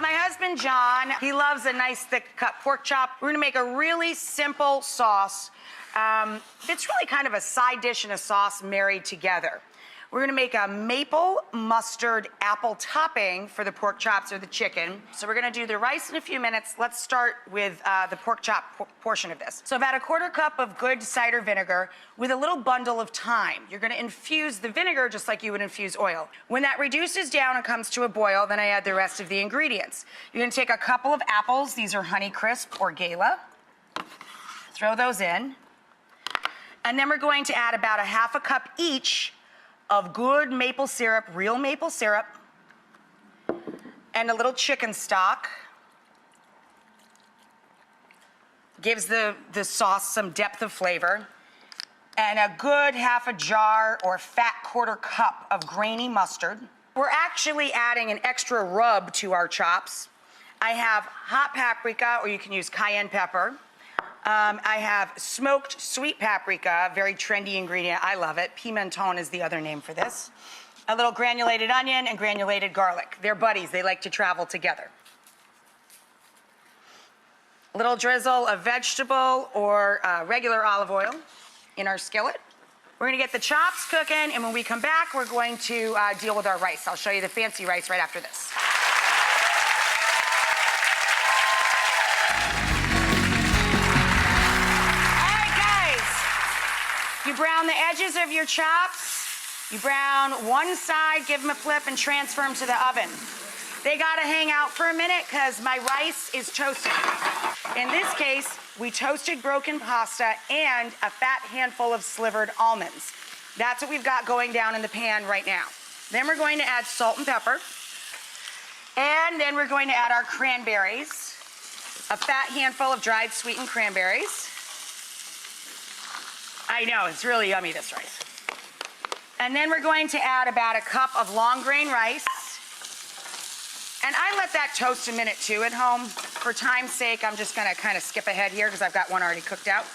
My husband, John, he loves a nice thick cut pork chop. We're gonna make a really simple sauce. It's really kind of a side dish and a sauce married together. We're gonna make a maple mustard apple topping for the pork chops or the chicken. So we're gonna do the rice in a few minutes. Let's start with the pork chop portion of this. So about a quarter cup of good cider vinegar with a little bundle of thyme. You're gonna infuse the vinegar just like you would infuse oil. When that reduces down and comes to a boil, then I add the rest of the ingredients. You're gonna take a couple of apples. These are Honeycrisp or Gala. Throw those in. And then we're going to add about a half a cup each of good maple syrup, real maple syrup, and a little chicken stock. Gives the sauce some depth of flavor. And a good half a jar or fat quarter cup of grainy mustard. We're actually adding an extra rub to our chops. I have hot paprika, or you can use cayenne pepper. I have smoked sweet paprika, very trendy ingredient. I love it. Pimenton is the other name for this. A little granulated onion and granulated garlic. They're buddies. They like to travel together. A little drizzle of vegetable or regular olive oil in our skillet. We're gonna get the chops cooking, and when we come back, we're going to deal with our rice. I'll show you the fancy rice right after this. You brown the edges of your chops. You brown one side, give them a flip, and transfer them to the oven. They gotta hang out for a minute because my rice is toasted. In this case, we toasted broken pasta and a fat handful of slivered almonds. That's what we've got going down in the pan right now. Then we're going to add salt and pepper. And then we're going to add our cranberries. A fat handful of dried sweetened cranberries. I know, it's really yummy, this rice. And then we're going to add about a cup of long grain rice. And I let that toast a minute too at home. For time's sake, I'm just gonna kind of skip ahead here because I've got one already cooked out.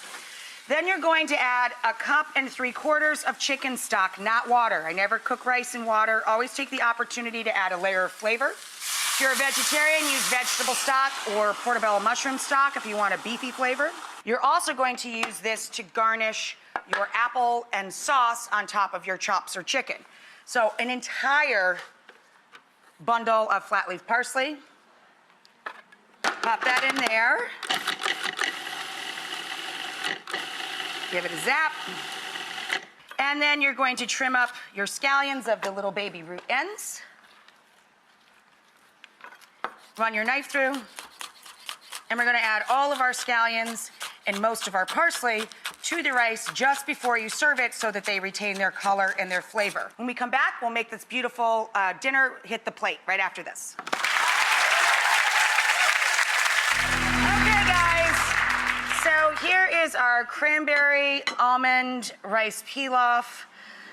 Then you're going to add a cup and 3/4 of chicken stock, not water. I never cook rice in water. Always take the opportunity to add a layer of flavor. If you're a vegetarian, use vegetable stock or portobello mushroom stock if you want a beefy flavor. You're also going to use this to garnish your apple and sauce on top of your chops or chicken. So an entire bundle of flat leaf parsley. Pop that in there. Give it a zap. And then you're going to trim up your scallions of the little baby root ends. Run your knife through. And we're gonna add all of our scallions and most of our parsley to the rice just before you serve it so that they retain their color and their flavor. When we come back, we'll make this beautiful dinner hit the plate right after this. Okay, guys. So here is our cranberry almond rice pilaf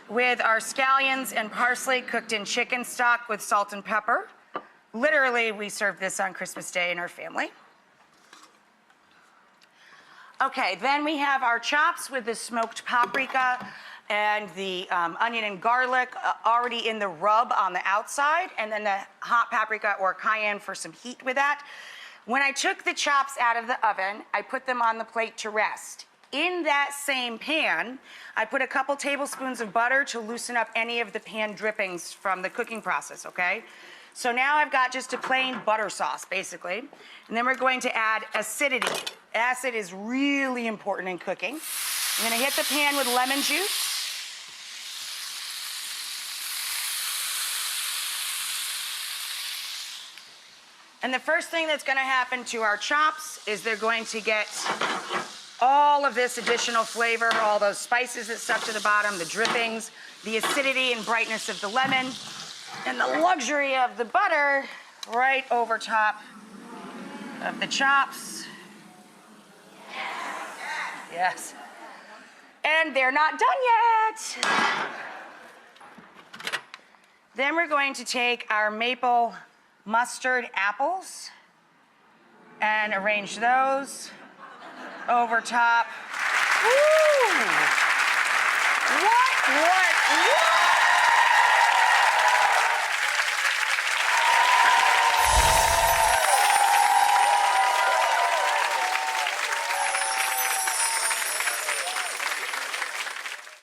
with our scallions and parsley cooked in chicken stock with salt and pepper. Literally, we served this on Christmas Day in our family. Okay, then we have our chops with the smoked paprika and the onion and garlic already in the rub on the outside, and then the hot paprika or cayenne for some heat with that. When I took the chops out of the oven, I put them on the plate to rest. In that same pan, I put a couple tablespoons of butter to loosen up any of the pan drippings from the cooking process, okay? So now I've got just a plain butter sauce, basically. And then we're going to add acidity. Acid is really important in cooking. I'm gonna hit the pan with lemon juice. And the first thing that's gonna happen to our chops is they're going to get all of this additional flavor, all those spices that stuck to the bottom, the drippings, the acidity and brightness of the lemon, and the luxury of the butter right over top of the chops. Yes. And they're not done yet. Then we're going to take our maple mustard apples and arrange those over top. Woo! What?